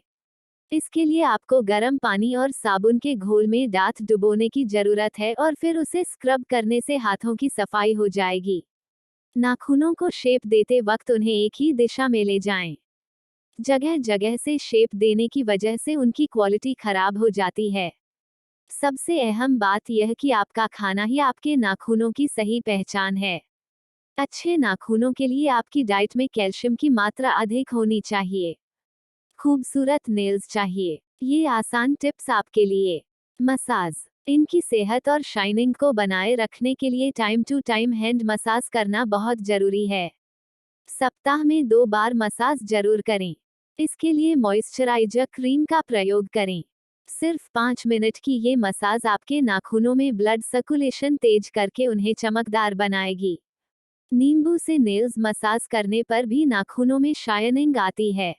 इसके लिए आपको गर्म पानी और साबुन के घोल में दांत डुबोने की जरूरत है और फिर उसे स्क्रब करने से हाथों की सफाई हो जाएगी। नाखूनों को शेप देते वक्त उन्हें एक ही दिशा में ले जाएं। जगह जगह से शेप देने की वजह से उनकी क्वालिटी खराब हो जाती है। सबसे अहम बात यह कि आपका खाना ही आपके नाखूनों की सही पहचान है। अच्छे नाखूनों के लिए आपकी डाइट में कैल्शियम की मात्रा अधिक होनी चाहिए। खूबसूरत नेल्स चाहिए। ये आसान टिप्स आपके लिए। मसाज। इनकी सेहत और शाइनिंग को बनाए रखने के लिए time to time hand massage करना बहुत जरूरी है। सप्ताह में 2 बार मसाज जरूर करें। इसके लिए मॉइस्चराइजर क्रीम का प्रयोग करें। सिर्फ 5 मिनट की ये मसाज आपके नाखूनों में ब्लड सर्कुलेशन तेज करके उन्हें चमकदार बनाएगी। नींबू से नेल्स मसाज करने पर भी नाखूनों में शाइनिंग आती है।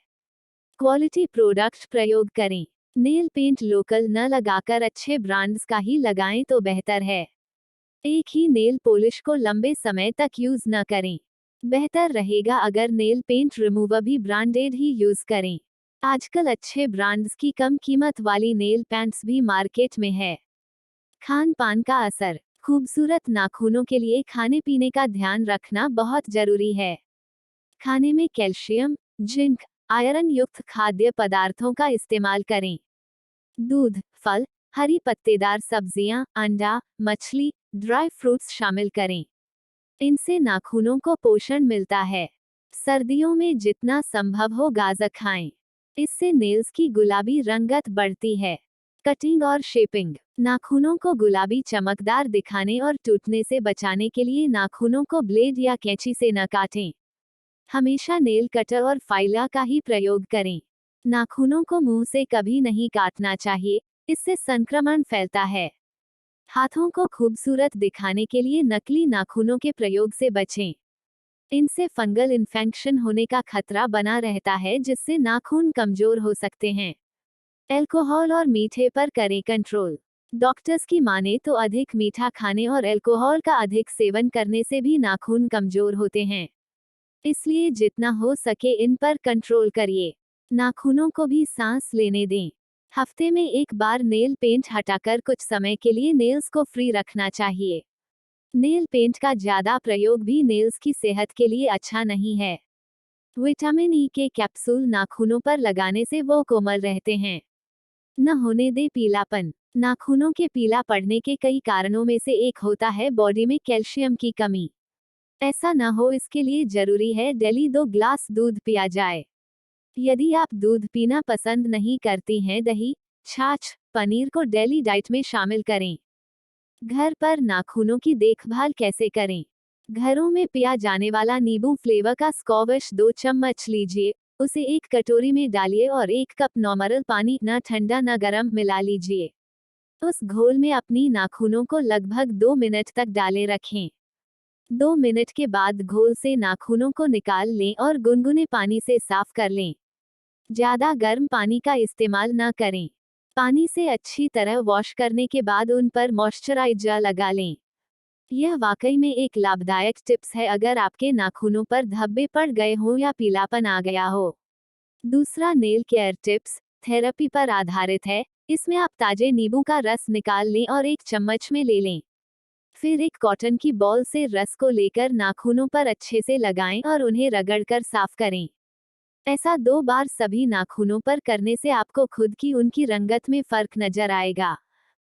क्वालिटी प्रोडक्ट प्रयोग करें। नेल पेंट लोकल न लगाकर अच्छे ब्रांड्स का ही लगाएं तो बेहतर है। एक ही नेल पॉलिश को लंबे समय तक यूज न करें। बेहतर रहेगा अगर नेल पेंट रिमूवर भी ब्रांडेड ही यूज करें। आजकल अच्छे ब्रांड्स की कम कीमत वाली नेल पेंट्स भी मार्केट में है। खान पान का असर। खूबसूरत नाखूनों के लिए खाने पीने का ध्यान रखना बहुत जरूरी है। खाने में कैल्शियम, जिंक, आयरन युक्त खाद्य पदार्थों का इस्तेमाल करें। दूध, फल, हरी पत्तेदार सब्जियां, अंडा, मछली, ड्राई फ्रूट्स शामिल करें। इनसे नाखूनों को पोषण मिलता है। सर्दियों में जितना संभव हो गाजर खाएं। इससे नेल्स की गुलाबी रंगत बढ़ती है। कटिंग और शेपिंग। नाखूनों को गुलाबी चमकदार दिखाने और टूटने से बचाने के लिए नाखूनों को ब्लेड या कैंची से न काटें। हमेशा नेल कटर और फाइलर का ही प्रयोग करें। नाखूनों को मुंह से कभी नहीं काटना चाहिए, इससे संक्रमण फैलता है। हाथों को खूबसूरत दिखाने के लिए नकली नाखूनों के प्रयोग से बचें। इनसे फंगल इन्फेक्शन होने का खतरा बना रहता है, जिससे नाखून कमजोर हो सकते हैं। अल्कोहल और मीठे पर करें कंट्रोल। डॉक्टर्स की माने तो अधिक मीठा खाने और अल्कोहल का अधिक सेवन करने से भी नाखून कमजोर होते हैं। इसलिए जितना हो सके इन पर कंट्रोल करिए। नाखूनों को भी सांस लेने दें। हफ्ते में एक बार नेल पेंट हटाकर कुछ समय के लिए नेल्स को फ्री रखना चाहिए। नेल पेंट का ज्यादा प्रयोग भी नेल्स की सेहत के लिए अच्छा नहीं है। विटामिन ई के कैप्सूल नाखूनों पर लगाने से वो कोमल रहते हैं। न होने दे पीलापन। नाखूनों के पीला पड़ने के कई कारणों में से एक होता है बॉडी में कैल्शियम की कमी। ऐसा न हो इसके लिए जरूरी है डेली 2 ग्लास दूध पिया जाए। यदि आप दूध पीना पसंद नहीं करती हैं, दही, छाछ, पनीर को डेली डाइट में शामिल करें। घर पर नाखूनों की देखभाल कैसे करें? घरों में पिया जाने वाला नींबू फ्लेवर का स्क्वैश 2 चम्मच लीजिए, उसे एक कटोरी में डालिए और 1 कप नॉर्मल पानी, न ठंडा न गर्म, मिला लीजिए। उस घोल में अपनी नाखूनों को लगभग 2 मिनट तक डाले रखें। 2 मिनट के बाद घोल से नाखूनों को निकाल लें और गुनगुने पानी से साफ कर लें। ज्यादा गर्म पानी का इस्तेमाल न करें। पानी से अच्छी तरह वॉश करने के बाद उन पर मॉइस्चराइजर लगा लें। यह वाकई में एक लाभदायक टिप्स है अगर आपके नाखूनों पर धब्बे पड़ गए हों या पीलापन आ गया हो। दूसरा नेल केयर टिप्स थेरेपी पर आधारित है। इसमें आप ताजे नींबू का रस निकाल लें और 1 चम्मच में ले लें। फिर एक कॉटन की बॉल से रस को लेकर नाखूनों पर अच्छे से लगाएं और उन्हें रगड़कर साफ करें। ऐसा 2 बार सभी नाखूनों पर करने से आपको खुद की उनकी रंगत में फर्क नजर आएगा।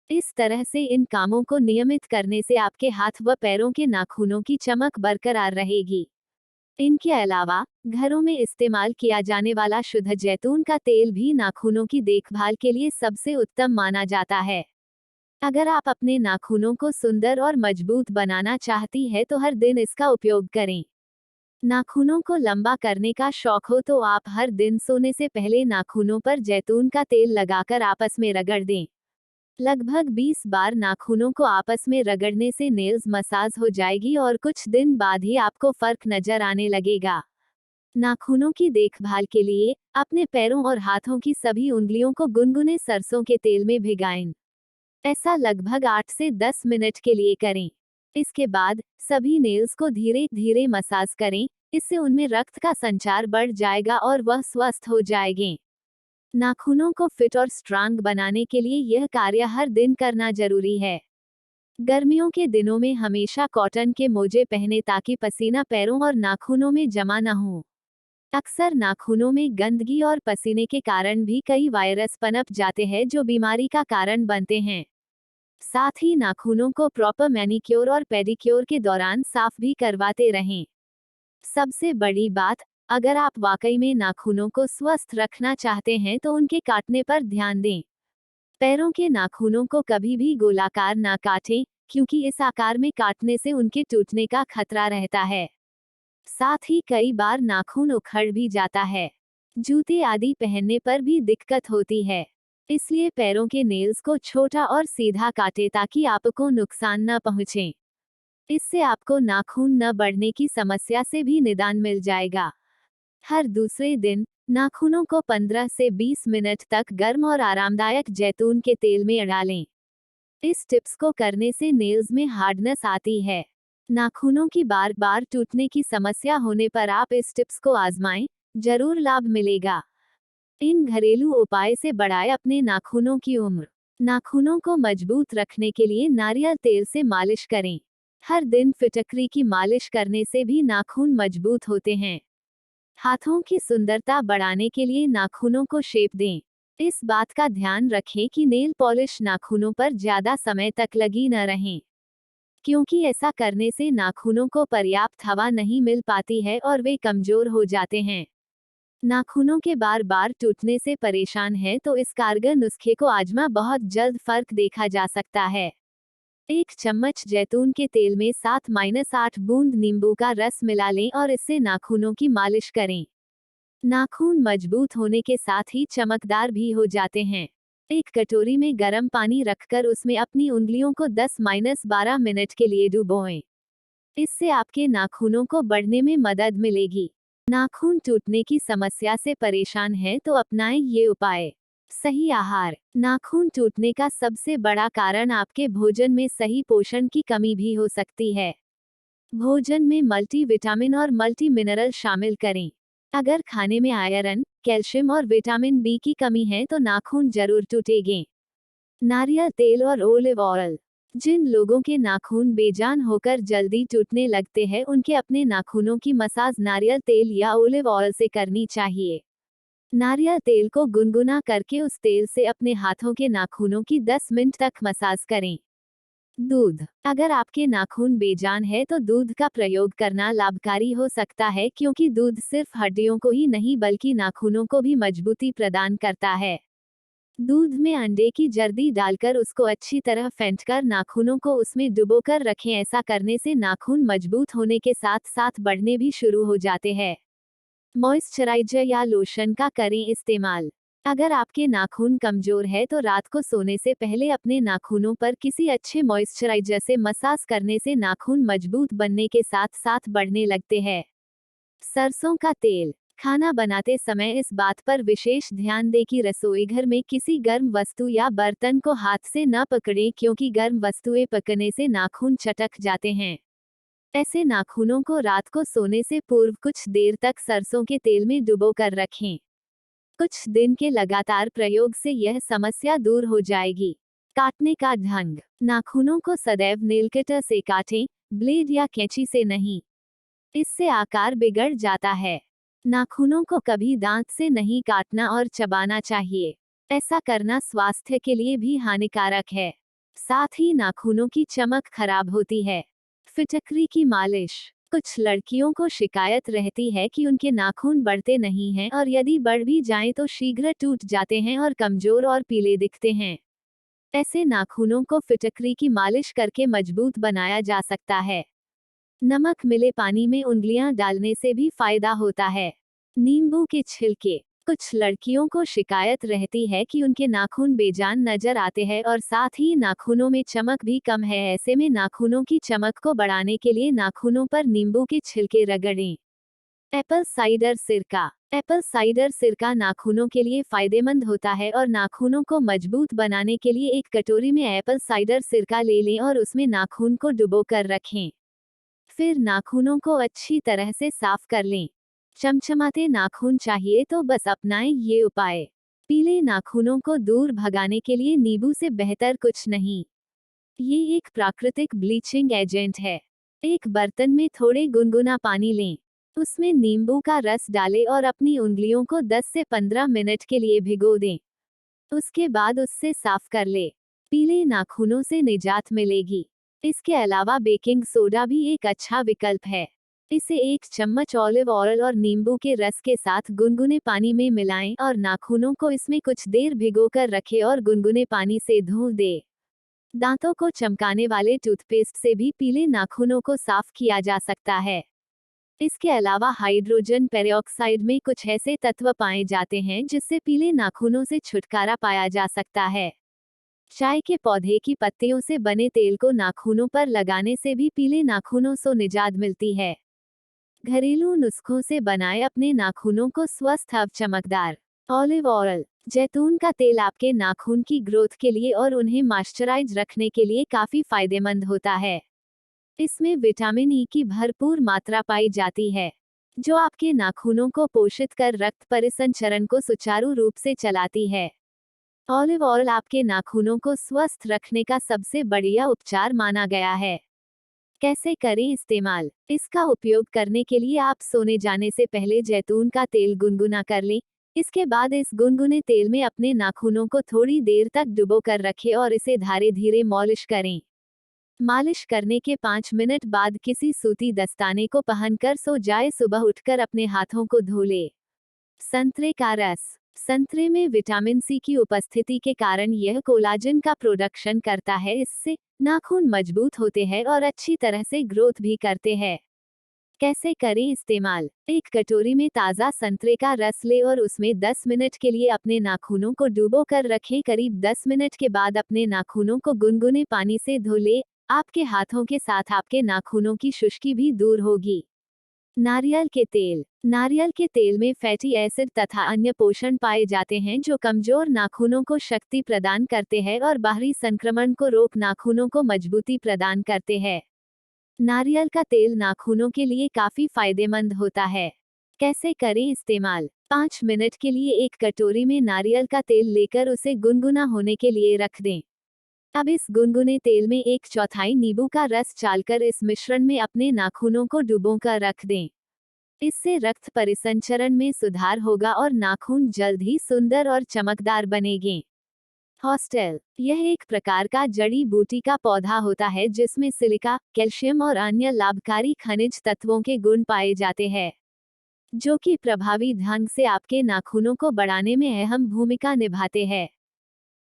इस तरह से इन कामों को नियमित करने से आपके हाथ व पैरों के नाखूनों की चमक बरकरार रहेगी। इनके अलावा घरों में इस्तेमाल किया जाने वाला शुद्ध जैतून का तेल भी नाखूनों की देखभाल के लिए सबसे उत्तम माना जाता है। अगर आप अपने नाखूनों को सुंदर और मजबूत बनाना चाहती है तो हर दिन इसका उपयोग करें। नाखूनों को लंबा करने का शौक हो तो आप हर दिन सोने से पहले नाखूनों पर जैतून का तेल लगाकर आपस में रगड़ दें। लगभग 20 बार नाखूनों को आपस में रगड़ने से नेल्स मसाज हो जाएगी और कुछ दिन बाद ही आपको फर्क नजर आने लगेगा। नाखूनों की देखभाल के लिए अपने पैरों और हाथों की सभी उंगलियों को गुनगुने सरसों के तेल में भिगाएं। ऐसा लगभग 8 से 10 मिनट के लिए करें। इसके बाद सभी नेल्स को धीरे धीरे मसाज करें, इससे उनमें रक्त का संचार बढ़ जाएगा और वह स्वस्थ हो जाएंगे। नाखूनों को फिट और स्ट्रांग बनाने के लिए यह कार्य हर दिन करना जरूरी है। गर्मियों के दिनों में हमेशा कॉटन के मोजे पहने ताकि पसीना पैरों और नाखूनों में जमा न हो। अक्सर नाखूनों में गंदगी और पसीने के कारण भी कई वायरस पनप जाते हैं जो बीमारी का कारण बनते हैं। साथ ही नाखूनों को प्रॉपर मैनिक्योर और पेडिक्योर के दौरान साफ भी करवाते रहें। सबसे बड़ी बात, अगर आप वाकई में नाखूनों को स्वस्थ रखना चाहते हैं तो उनके काटने पर ध्यान दें। पैरों के नाखूनों को कभी भी गोलाकार ना काटें, क्योंकि इस आकार में काटने से उनके टूटने का खतरा रहता है। साथ ही कई बार नाखून उखड़ भी जाता है। जूते आदि पहनने पर भी दिक्कत होती है। इसलिए पैरों के नेल्स को छोटा और सीधा काटे ताकि आपको नुकसान न पहुंचे। इससे आपको नाखून न बढ़ने की समस्या से भी निदान मिल जाएगा। हर दूसरे दिन नाखूनों को 15 से 20 मिनट तक गर्म और आरामदायक जैतून के तेल में डालें। इस टिप्स को करने से नेल्स में हार्डनेस आती है। नाखूनों की बार बार टूटने की समस्या होने पर आप इस टिप्स को आजमाएं, जरूर लाभ मिलेगा। इन घरेलू उपाय से बढ़ाए अपने नाखूनों की उम्र। नाखूनों को मजबूत रखने के लिए नारियल तेल से मालिश करें। हर दिन फिटकरी की मालिश करने से भी नाखून मजबूत होते हैं। हाथों की सुंदरता बढ़ाने के लिए नाखूनों को शेप दें। इस बात का ध्यान रखें कि नेल पॉलिश नाखूनों पर ज्यादा समय तक लगी न रहें, क्योंकि ऐसा करने से नाखूनों को पर्याप्त हवा नहीं मिल पाती है और वे कमजोर हो जाते हैं। नाखूनों के बार बार टूटने से परेशान है तो इस कारगर नुस्खे को आजमा, बहुत जल्द फर्क देखा जा सकता है। 1 चम्मच जैतून के तेल में 7-8 बूंद नींबू का रस मिला लें और इससे नाखूनों की मालिश करें। नाखून मजबूत होने के साथ ही चमकदार भी हो जाते हैं। एक कटोरी में गर्म पानी रखकर उसमें अपनी उंगलियों को 10-12 मिनट के लिए डुबोएं। इससे आपके नाखूनों को बढ़ने में मदद मिलेगी। नाखून टूटने की समस्या से परेशान है तो अपनाएं ये उपाय। सही आहार। नाखून टूटने का सबसे बड़ा कारण आपके भोजन में सही पोषण की कमी भी हो सकती है। भोजन में मल्टीविटामिन और मल्टी मिनरल शामिल करें। अगर खाने में आयरन, कैल्शियम और विटामिन बी की कमी है तो नाखून जरूर टूटेंगे। नारियल तेल और ओलिव ऑयल। जिन लोगों के नाखून बेजान होकर जल्दी टूटने लगते हैं उनके अपने नाखूनों की मसाज नारियल तेल या ओलिव ऑयल से करनी चाहिए। नारियल तेल को गुनगुना करके उस तेल से अपने हाथों के नाखूनों की 10 मिनट तक मसाज करें। दूध। अगर आपके नाखून बेजान है तो दूध का प्रयोग करना लाभकारी हो सकता है, क्योंकि दूध सिर्फ हड्डियों को ही नहीं बल्कि नाखूनों को भी मजबूती प्रदान करता है। दूध में अंडे की जर्दी डालकर उसको अच्छी तरह फेंटकर नाखूनों को उसमें डुबोकर रखें। ऐसा करने से नाखून मजबूत होने के साथ साथ बढ़ने भी शुरू हो जाते हैं। मॉइस्चराइजर या लोशन का करें इस्तेमाल। अगर आपके नाखून कमजोर है तो रात को सोने से पहले अपने नाखूनों पर किसी अच्छे मॉइस्चराइजर से मसाज करने से नाखून मजबूत बनने के साथ साथ बढ़ने लगते हैं। सरसों का तेल। खाना बनाते समय इस बात पर विशेष ध्यान दें कि रसोई घर में किसी गर्म वस्तु या बर्तन को हाथ से न पकड़ें, क्योंकि गर्म वस्तुएं पकने से नाखून चटक जाते हैं। ऐसे नाखूनों को रात को सोने से पूर्व कुछ देर तक सरसों के तेल में डुबो कर रखें। कुछ दिन के लगातार प्रयोग से यह समस्या दूर हो जाएगी। काटने का ढंग। नाखूनों को सदैव नेल कटर से काटें, ब्लेड या कैंची से नहीं। इससे आकार बिगड़ जाता है। नाखूनों को कभी दांत से नहीं काटना और चबाना चाहिए। ऐसा करना स्वास्थ्य के लिए भी हानिकारक है। साथ ही नाखूनों की चमक खराब होती है। फिटकरी की मालिश। कुछ लड़कियों को शिकायत रहती है कि उनके नाखून बढ़ते नहीं हैं और यदि बढ़ भी जाएं तो शीघ्र टूट जाते हैं और कमजोर और पीले दिखते हैं। ऐसे नाखूनों को फिटकरी की मालिश करके मजबूत बनाया जा सकता है। नमक मिले पानी में उंगलियां डालने से भी फायदा होता है। नींबू के छिलके। कुछ लड़कियों को शिकायत रहती है कि उनके नाखून बेजान नजर आते हैं और साथ ही नाखूनों में चमक भी कम है। ऐसे में नाखूनों की चमक को बढ़ाने के लिए नाखूनों पर नींबू के छिलके रगड़ें। एप्पल साइडर सिरका। एप्पल साइडर सिरका नाखूनों के लिए फायदेमंद होता है और नाखूनों को मजबूत बनाने के लिए एक कटोरी में एप्पल साइडर सिरका ले लें और उसमें नाखून को डुबो कर रखें। फिर नाखूनों को अच्छी तरह से साफ कर लें। चमचमाते नाखून चाहिए तो बस अपनाएं ये उपाय। पीले नाखूनों को दूर भगाने के लिए नींबू से बेहतर कुछ नहीं। ये एक प्राकृतिक ब्लीचिंग एजेंट है। एक बर्तन में थोड़े गुनगुना पानी लें। उसमें नींबू का रस डालें और अपनी उंगलियों को 10 से 15 मिनट के लिए भिगो दें। उसके बाद उससे साफ कर ले। पीले नाखूनों से निजात मिलेगी। इसके अलावा बेकिंग सोडा भी एक अच्छा विकल्प है। इसे 1 चम्मच ऑलिव ऑयल और नींबू के रस के साथ गुनगुने पानी में मिलाएं और नाखूनों को इसमें कुछ देर भिगोकर रखें और गुनगुने पानी से धो दें। दांतों को चमकाने वाले टूथपेस्ट से भी पीले नाखूनों को साफ किया जा सकता है। इसके अलावा हाइड्रोजन पेरोक्साइड में कुछ ऐसे तत्व पाए जाते हैं जिससे पीले नाखूनों से छुटकारा पाया जा सकता है। चाय के पौधे की पत्तियों से बने तेल को नाखूनों पर लगाने से भी पीले नाखूनों से निजात मिलती है। घरेलू नुस्खों से बनाए अपने नाखूनों को स्वस्थ और चमकदार। Olive oil. जैतून का तेल आपके नाखून की ग्रोथ के लिए और उन्हें मॉइस्चराइज रखने के लिए काफी फायदेमंद होता है। इसमें विटामिन ई की भरपूर मात्रा पाई जाती है, जो आपके नाखूनों को पोषित कर रक्त परिसंचरण को सुचारू रूप से चलाती है। ऑलिव ऑयल आपके नाखूनों को स्वस्थ रखने का सबसे बढ़िया उपचार माना गया है। कैसे करें इस्तेमाल? इसका उपयोग करने के लिए आप सोने जाने से पहले जैतून का तेल गुनगुना कर लें। इसके बाद इस गुनगुने तेल में अपने नाखूनों को थोड़ी देर तक डुबो कर रखें और इसे धीरे धीरे मालिश करें। मालिश करने के 5 मिनट बाद किसी सूती दस्ताने को पहनकर सो जाए। सुबह उठकर अपने हाथों को धो ले। संतरे का रस। संतरे में विटामिन सी की उपस्थिति के कारण यह कोलाजन का प्रोडक्शन करता है। इससे नाखून मजबूत होते हैं और अच्छी तरह से ग्रोथ भी करते हैं। कैसे करें इस्तेमाल? एक कटोरी में ताज़ा संतरे का रस ले और उसमें 10 मिनट के लिए अपने नाखूनों को डुबो कर रखें। करीब 10 मिनट के बाद अपने नाखूनों को गुनगुने पानी से धो ले। आपके हाथों के साथ आपके नाखूनों की शुष्की भी दूर होगी। नारियल के तेल। नारियल के तेल में फैटी एसिड तथा अन्य पोषण पाए जाते हैं जो कमजोर नाखूनों को शक्ति प्रदान करते हैं और बाहरी संक्रमण को रोक नाखूनों को मजबूती प्रदान करते हैं। नारियल का तेल नाखूनों के लिए काफी फायदेमंद होता है। कैसे करें इस्तेमाल? 5 मिनट के लिए एक कटोरी में नारियल का तेल लेकर उसे गुनगुना होने के लिए रख दें। अब इस गुनगुने तेल में 1/4 नींबू का रस डालकर इस मिश्रण में अपने नाखूनों को डुबोकर रख दें। इससे रक्त परिसंचरण में सुधार होगा और नाखून जल्द ही सुंदर और चमकदार बनेंगे। हॉस्टेल। यह एक प्रकार का जड़ी बूटी का पौधा होता है जिसमें सिलिका, कैल्शियम और अन्य लाभकारी खनिज तत्वों के गुण पाए जाते हैं, जो कि प्रभावी ढंग से आपके नाखूनों को बढ़ाने में अहम भूमिका निभाते हैं।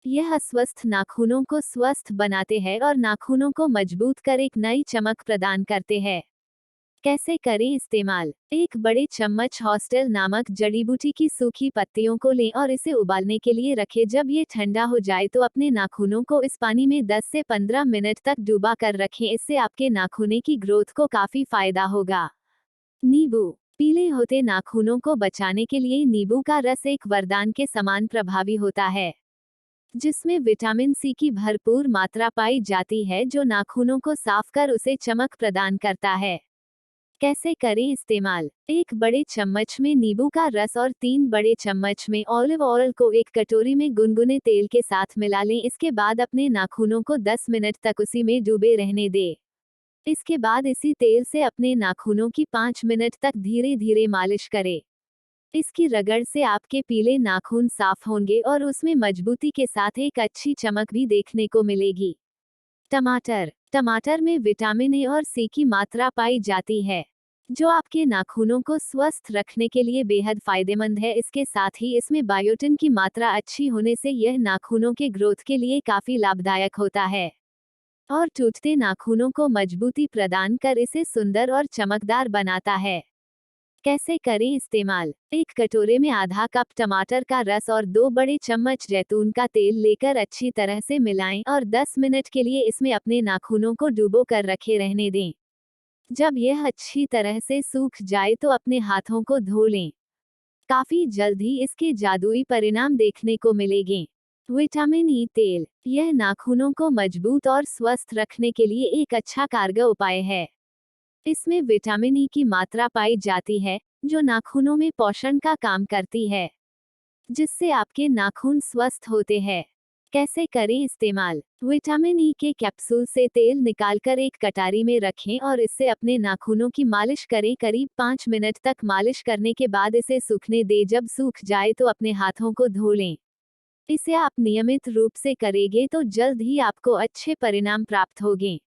यह अस्वस्थ नाखूनों को स्वस्थ बनाते हैं और नाखूनों को मजबूत कर एक नई चमक प्रदान करते हैं। कैसे करें इस्तेमाल? एक बड़े चम्मच हॉस्टेल नामक जड़ी बूटी की सूखी पत्तियों को लें और इसे उबालने के लिए रखें। जब ये ठंडा हो जाए तो अपने नाखूनों को इस पानी में 10 से 15 मिनट तक डुबा कर रखें। इससे आपके नाखूने की ग्रोथ को काफी फायदा होगा। नींबू। पीले होते नाखूनों को बचाने के लिए नींबू का रस एक वरदान के समान प्रभावी होता है, जिसमें विटामिन सी की भरपूर मात्रा पाई जाती है जो नाखूनों को साफ कर उसे चमक प्रदान करता है। कैसे करें इस्तेमाल? एक बड़े चम्मच में नींबू का रस और 3 बड़े चम्मच में ऑलिव ऑयल को एक कटोरी में गुनगुने तेल के साथ मिला लें। इसके बाद अपने नाखूनों को 10 मिनट तक उसी में डूबे रहने दें। इसके बाद इसी तेल से अपने नाखूनों की 5 मिनट तक धीरे धीरे मालिश करें। इसकी रगड़ से आपके पीले नाखून साफ होंगे और उसमें मजबूती के साथ एक अच्छी चमक भी देखने को मिलेगी। टमाटर। टमाटर में विटामिन ए और सी की मात्रा पाई जाती है, जो आपके नाखूनों को स्वस्थ रखने के लिए बेहद फायदेमंद है। इसके साथ ही इसमें बायोटिन की मात्रा अच्छी होने से यह नाखूनों के ग्रोथ के लिए काफी लाभदायक होता है। और टूटते नाखूनों को मजबूती प्रदान कर इसे सुंदर और चमकदार बनाता है। कैसे करें इस्तेमाल? एक कटोरे में आधा कप टमाटर का रस और 2 बड़े चम्मच जैतून का तेल लेकर अच्छी तरह से मिलाएं और 10 मिनट के लिए इसमें अपने नाखूनों को डुबो कर रखे रहने दें। जब यह अच्छी तरह से सूख जाए तो अपने हाथों को धो लें। काफी जल्द ही इसके जादुई परिणाम देखने को मिलेंगे। विटामिन ई तेल, यह नाखूनों को मजबूत और स्वस्थ रखने के लिए एक अच्छा कारगर उपाय है। इसमें विटामिन ई की मात्रा पाई जाती है, जो नाखूनों में पोषण का काम करती है, जिससे आपके नाखून स्वस्थ होते हैं। कैसे करें इस्तेमाल? विटामिन ई के कैप्सूल से तेल निकालकर एक कटारी में रखें और इससे अपने नाखूनों की मालिश करें। करीब 5 मिनट तक मालिश करने के बाद इसे सूखने दें। जब सूख जाए तो अपने हाथों को धो लें। इसे आप नियमित रूप से करेंगे तो जल्द ही आपको अच्छे परिणाम प्राप्त होंगे।